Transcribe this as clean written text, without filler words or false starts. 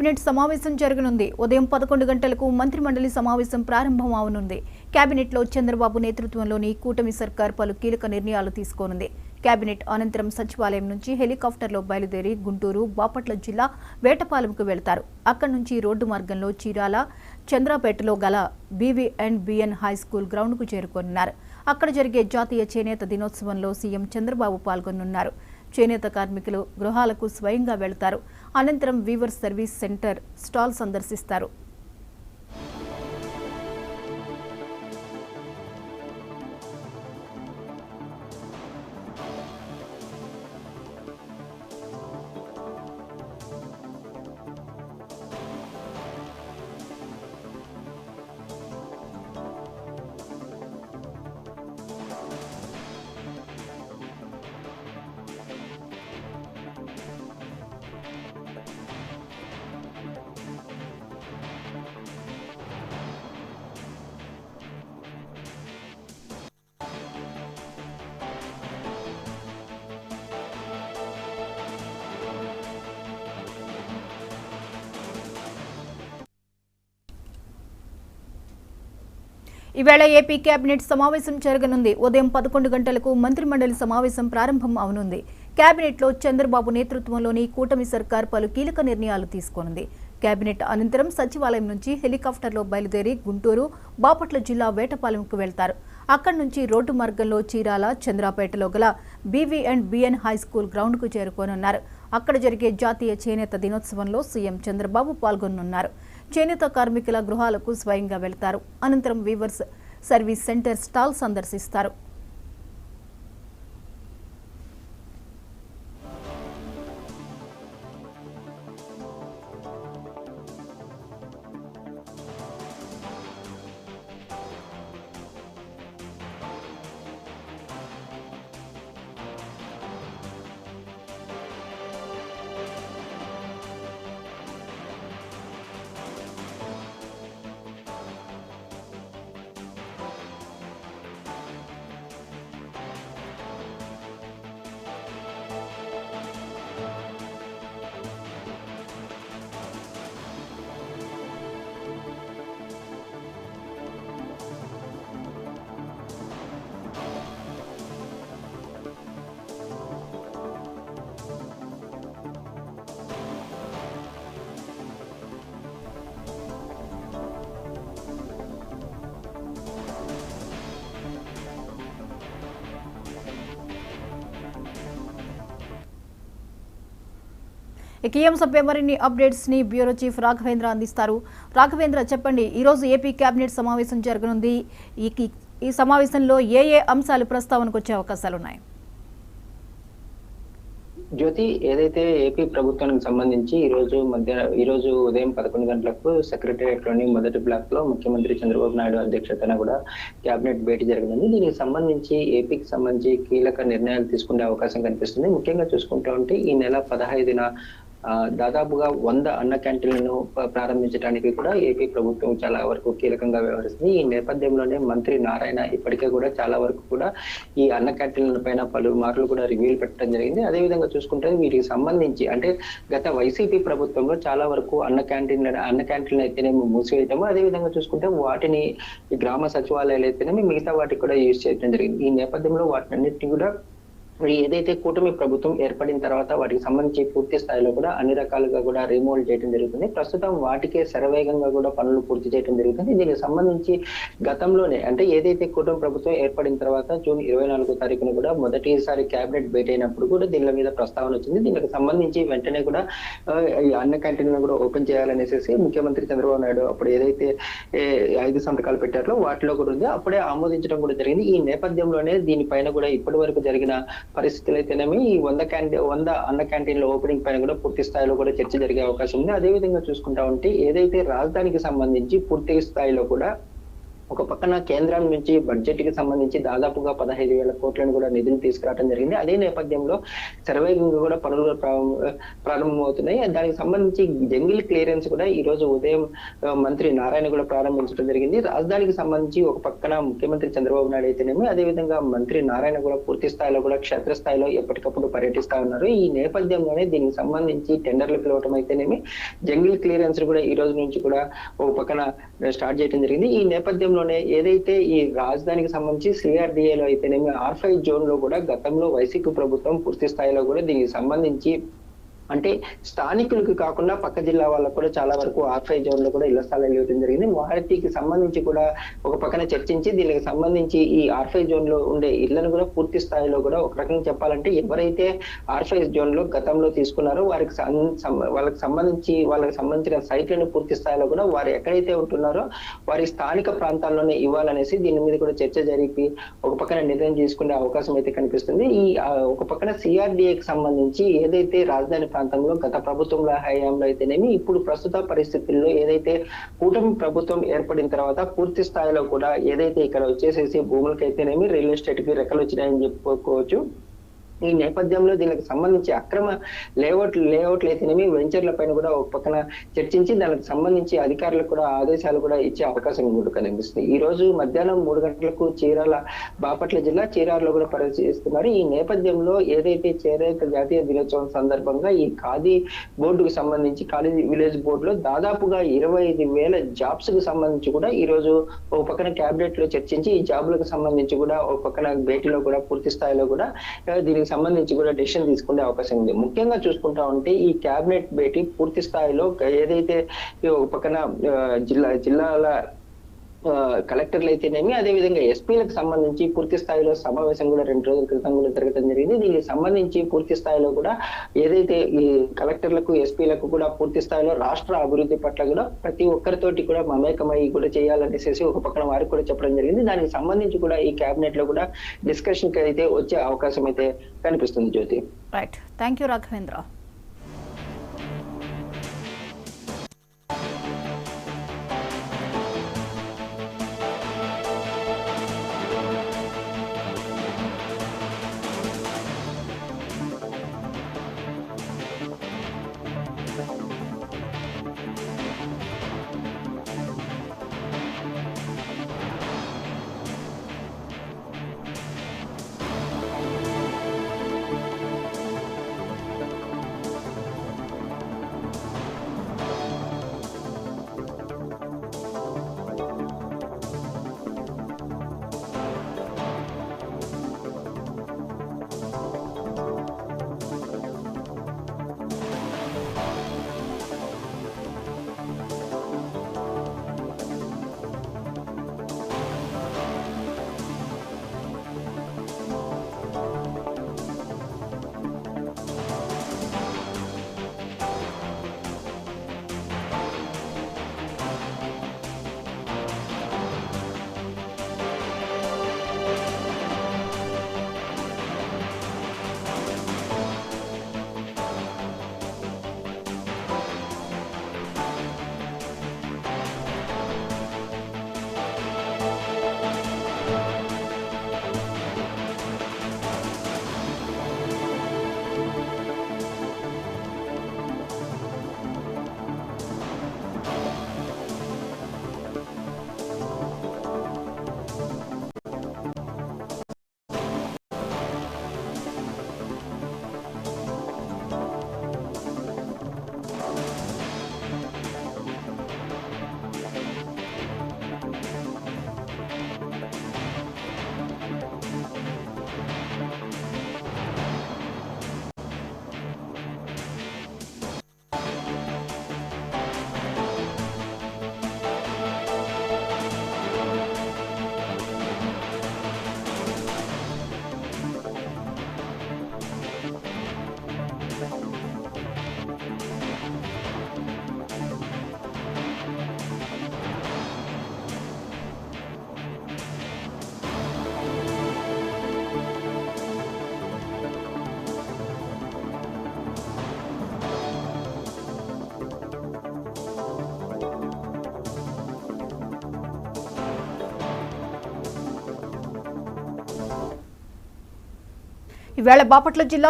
Cabinet సమావేశం జరగనుంది. ఉదయం 11 గంటలకు మంత్రిమండలి సమావేశం ప్రారంభం అవనుంది. కేబినెట్లో చంద్రబాబు నేతృత్వంలోని కూటమి సర్కార్ పలు కీలక నిర్ణయాలు తీసుకోనుంది. కేబినెట్ అనంతరం సచివాలయం నుంచి హెలికాప్టర్లో బయలుదేరి గుంటూరు, బాపట్ల జిల్లా వేటపాలెంకు వెళ్తారు. అక్కడి నుంచి రోడ్డు మార్గంలో చీరాల, చంద్రాపేటలో గల BV&BN హై స్కూల్ గ్రౌండ్కు చేరుకోనున్నారు. అక్కడ జరిగే జాతీయ చేనేత దినోత్సవంలో సీఎం చంద్రబాబు పాల్గొనున్నారు. చేనేత కార్మికులు గృహాలకు స్వయంగా వెళ్తారు. అనంతరం వీవర్స్ సర్వీస్ సెంటర్ స్టాల్ సందర్శిస్తారు. ఈవేళ ఏపీ కేబినెట్ సమావేశం జరగనుంది. ఉదయం 11 గంటలకు మంత్రిమండలి సమావేశం ప్రారంభం అవనుంది. కేబినెట్లో చంద్రబాబు నేతృత్వంలోని కూటమి సర్కార్ పలు కీలక నిర్ణయాలు తీసుకోనుంది. కేబినెట్ అనంతరం సచివాలయం నుంచి హెలికాప్టర్లో బయలుదేరి గుంటూరు, బాపట్ల జిల్లా వేటపాలెంకు వెళ్తారు. అక్కడి నుంచి రోడ్డు మార్గంలో చీరాల, చంద్రాపేటలో గల BV&BN హై స్కూల్ గ్రౌండ్కు చేరుకోనున్నారు. అక్కడ జరిగే జాతీయ చేనేత దినోత్సవంలో సీఎం చంద్రబాబు పాల్గొనున్నారు. చేనేత కార్మికుల గృహాలకు స్వయంగా వెళ్తారు. అనంతరం వీవర్స్ సర్వీస్ సెంటర్ స్టాల్ సందర్శిస్తారు. ఈ అంశంపై మరిన్ని అప్డేట్స్ ని బ్యూరో చీఫ్ రాఘవేంద్ర అందిస్తారు. రాఘవేంద్ర, చెప్పండి, ఈ రోజు ఏపీ కేబినెట్ సమావేశం జరగనుంది. ఈ సమావేశంలో ఏ అంశాలు ప్రస్తావనకు వచ్చే అవకాశాలు ఉన్నాయి? జ్యోతి, ఏదైతే ఏపీ ప్రభుత్వానికి సంబంధించి ఈ రోజు ఉదయం 11 గంటలకు సెక్రటేరియట్ లోని మొదటి బ్లాక్ లో ముఖ్యమంత్రి చంద్రబాబు నాయుడు అధ్యక్షతన కూడా కేబినెట్ భేటీ జరగనుంది. దీనికి సంబంధించి ఏపీకి సంబంధించి కీలక నిర్ణయాలు తీసుకునే అవకాశం కనిపిస్తుంది. ముఖ్యంగా చూసుకుంటా ఉంటే ఈ నెల 15న దాదాపుగా 100 అన్న క్యాంటీన్లను ప్రారంభించడానికి కూడా ఏపీ ప్రభుత్వం చాలా వరకు కీలకంగా వ్యవహరిస్తుంది. ఈ నేపథ్యంలోనే మంత్రి నారాయణ ఇప్పటికే కూడా చాలా వరకు కూడా ఈ అన్న క్యాంటీన్ల పైన పలు మార్లు కూడా రివ్యూలు పెట్టడం జరిగింది. అదేవిధంగా చూసుకుంటే వీటికి సంబంధించి అంటే గత వైసీపీ ప్రభుత్వంలో చాలా వరకు అన్న క్యాంటీన్లు అయితేనేమి మూసివేయటము, అదేవిధంగా చూసుకుంటే వాటిని ఈ గ్రామ సచివాలయాలు అయితేనేమి మిగతా వాటికి కూడా యూజ్ చేయడం జరిగింది. ఈ నేపథ్యంలో వాటినన్నింటినీ కూడా ఏదైతే కూటమి ప్రభుత్వం ఏర్పడిన తర్వాత వాటికి సంబంధించి పూర్తి స్థాయిలో కూడా అన్ని రకాలుగా కూడా రీమోల్డ్ చేయడం జరుగుతుంది. ప్రస్తుతం వాటికే శరవేగంగా కూడా పనులు పూర్తి చేయడం జరుగుతుంది. దీనికి సంబంధించి గతంలోనే అంటే ఏదైతే కూటమి ప్రభుత్వం ఏర్పడిన తర్వాత జూన్ 24వ తారీఖున కూడా మొదటిసారి కేబినెట్ భేటీ అయినప్పుడు కూడా దీని మీద ప్రస్తావన వచ్చింది. దీనికి సంబంధించి వెంటనే కూడా ఈ అన్న క్యాంటీన్లను కూడా ఓపెన్ చేయాలనేసి ముఖ్యమంత్రి చంద్రబాబు నాయుడు అప్పుడు ఏదైతే 5 సంతకాలు పెట్టారో వాటిలో కూడా ఉంది, అప్పుడే ఆమోదించడం కూడా జరిగింది. ఈ నేపథ్యంలోనే దీనిపైన కూడా ఇప్పటి వరకు జరిగిన పరిస్థితులు అయితేనేమి ఈ 100 అన్న క్యాంటీన్ల ఓపెనింగ్ పైన కూడా పూర్తి స్థాయిలో కూడా చర్చ జరిగే అవకాశం ఉంది. అదేవిధంగా చూసుకుంటా ఉంటే ఏదైతే రాజధానికి సంబంధించి పూర్తి స్థాయిలో కూడా ఒక పక్కన కేంద్రం నుంచి బడ్జెట్ కి సంబంధించి దాదాపుగా 15,000 కోట్లను కూడా నిధులు తీసుకురావడం జరిగింది. అదే నేపథ్యంలో శరవేగంగా కూడా పనులు ప్రారంభమవుతున్నాయి. దానికి సంబంధించి జంగిల్ క్లియరెన్స్ కూడా ఈ రోజు ఉదయం మంత్రి నారాయణ కూడా ప్రారంభించడం జరిగింది. రాజధానికి సంబంధించి ఒక పక్కన ముఖ్యమంత్రి చంద్రబాబు నాయుడు అయితేనేమి, అదేవిధంగా మంత్రి నారాయణ కూడా పూర్తి స్థాయిలో కూడా క్షేత్రస్థాయిలో ఎప్పటికప్పుడు పర్యటిస్తా ఉన్నారు. ఈ నేపథ్యంలోనే దీనికి సంబంధించి టెండర్లు పిలవటం అయితేనేమి, జంగిల్ క్లియరెన్స్ కూడా ఈ రోజు నుంచి కూడా ఒక పక్కన స్టార్ట్ చేయడం జరిగింది. ఈ నేపథ్యంలోనే ఏదైతే ఈ రాజధానికి సంబంధించి సిఆర్డిఏలో అయితేనేమి R5 జోన్ లో కూడా గతంలో వైసీపీ ప్రభుత్వం పూర్తి స్థాయిలో కూడా దీనికి సంబంధించి అంటే స్థానికులకు కాకుండా పక్క జిల్లా వాళ్ళకు కూడా చాలా వరకు R5 జోన్ లో కూడా ఇళ్ల స్థలాలు ఇవ్వడం జరిగింది. వాటికి సంబంధించి కూడా ఒక పక్కన చర్చించి దీనికి సంబంధించి ఈ R5 జోన్ లో ఉండే ఇళ్లను కూడా పూర్తి స్థాయిలో కూడా ఒక రకంగా చెప్పాలంటే ఎవరైతే R5 జోన్ లో గతంలో తీసుకున్నారో వాళ్ళకి సంబంధించిన సైట్లను పూర్తి స్థాయిలో కూడా వారు ఎక్కడైతే ఉంటున్నారో వారి స్థానిక ప్రాంతాల్లోనే ఇవ్వాలనేసి దీని మీద కూడా చర్చ జరిపి ఒక పక్కన నిర్ణయం తీసుకునే అవకాశం అయితే కనిపిస్తుంది. ఈ ఒక పక్కన సిఆర్డిఏకి సంబంధించి ఏదైతే రాజధాని ప్రాంతంలో గత ప్రభుత్వంలో హయాంలో అయితేనేమి, ఇప్పుడు ప్రస్తుత పరిస్థితుల్లో ఏదైతే కూటమి ప్రభుత్వం ఏర్పడిన తర్వాత పూర్తి స్థాయిలో కూడా ఏదైతే ఇక్కడ వచ్చేసేసి భూములకైతేనేమి రియల్ ఎస్టేట్ కి రెక్కలు వచ్చినాయని చెప్పుకోవచ్చు. ఈ నేపథ్యంలో దీనికి సంబంధించి అక్రమ లేఅవుట్లు అయితేనేమి వెంచర్ల పైన కూడా ఒక పక్కన చర్చించి దానికి సంబంధించి అధికారులకు కూడా ఆదేశాలు కూడా ఇచ్చే అవకాశం కూడా కనిపిస్తుంది. ఈ రోజు మధ్యాహ్నం 3 గంటలకు బాపట్ల జిల్లా చీరాలలో కూడా పరిశీలిస్తున్నారు. ఈ నేపథ్యంలో ఏదైతే చేనేత జాతీయ దినోత్సవం సందర్భంగా ఈ ఖాదీ బోర్డుకు సంబంధించి ఖాదీ విలేజ్ బోర్డులో దాదాపుగా 25,000 జాబ్స్ కు సంబంధించి కూడా ఈ రోజు ఒక పక్కన క్యాబినెట్ లో చర్చించి ఈ జాబులకు సంబంధించి కూడా ఒక పక్కన భేటీలో కూడా పూర్తి స్థాయిలో కూడా దీనికి సంబంధించి కూడా డెసిషన్ తీసుకునే అవకాశం ఉంది. ముఖ్యంగా చూసుకుంటా ఉంటే ఈ క్యాబినెట్ భేటీ పూర్తి స్థాయిలో ఏదైతే ఒక పక్కన జిల్లాల కలెక్టర్లు అయితేనేమి, అదేవిధంగా ఎస్పీలకు సంబంధించి పూర్తి స్థాయిలో సమావేశం కూడా 2 రోజుల క్రితం కూడా జరగడం జరిగింది. దీనికి సంబంధించి పూర్తి స్థాయిలో కూడా ఏదైతే ఈ కలెక్టర్లకు ఎస్పీలకు కూడా పూర్తి స్థాయిలో రాష్ట్ర అభివృద్ధి పట్ల కూడా ప్రతి ఒక్కరితోటి కూడా మమేకమై కూడా చేయాలనేసి ఒక పక్కన వారికి కూడా చెప్పడం జరిగింది. దానికి సంబంధించి కూడా ఈ కేబినెట్ లో కూడా డిస్కషన్ కి అయితే వచ్చే అవకాశం అయితే కనిపిస్తుంది. జ్యోతి, రైట్, థ్యాంక్ యూ రాఘవేంద్ర. ఈవేళ బాపట్ల జిల్లా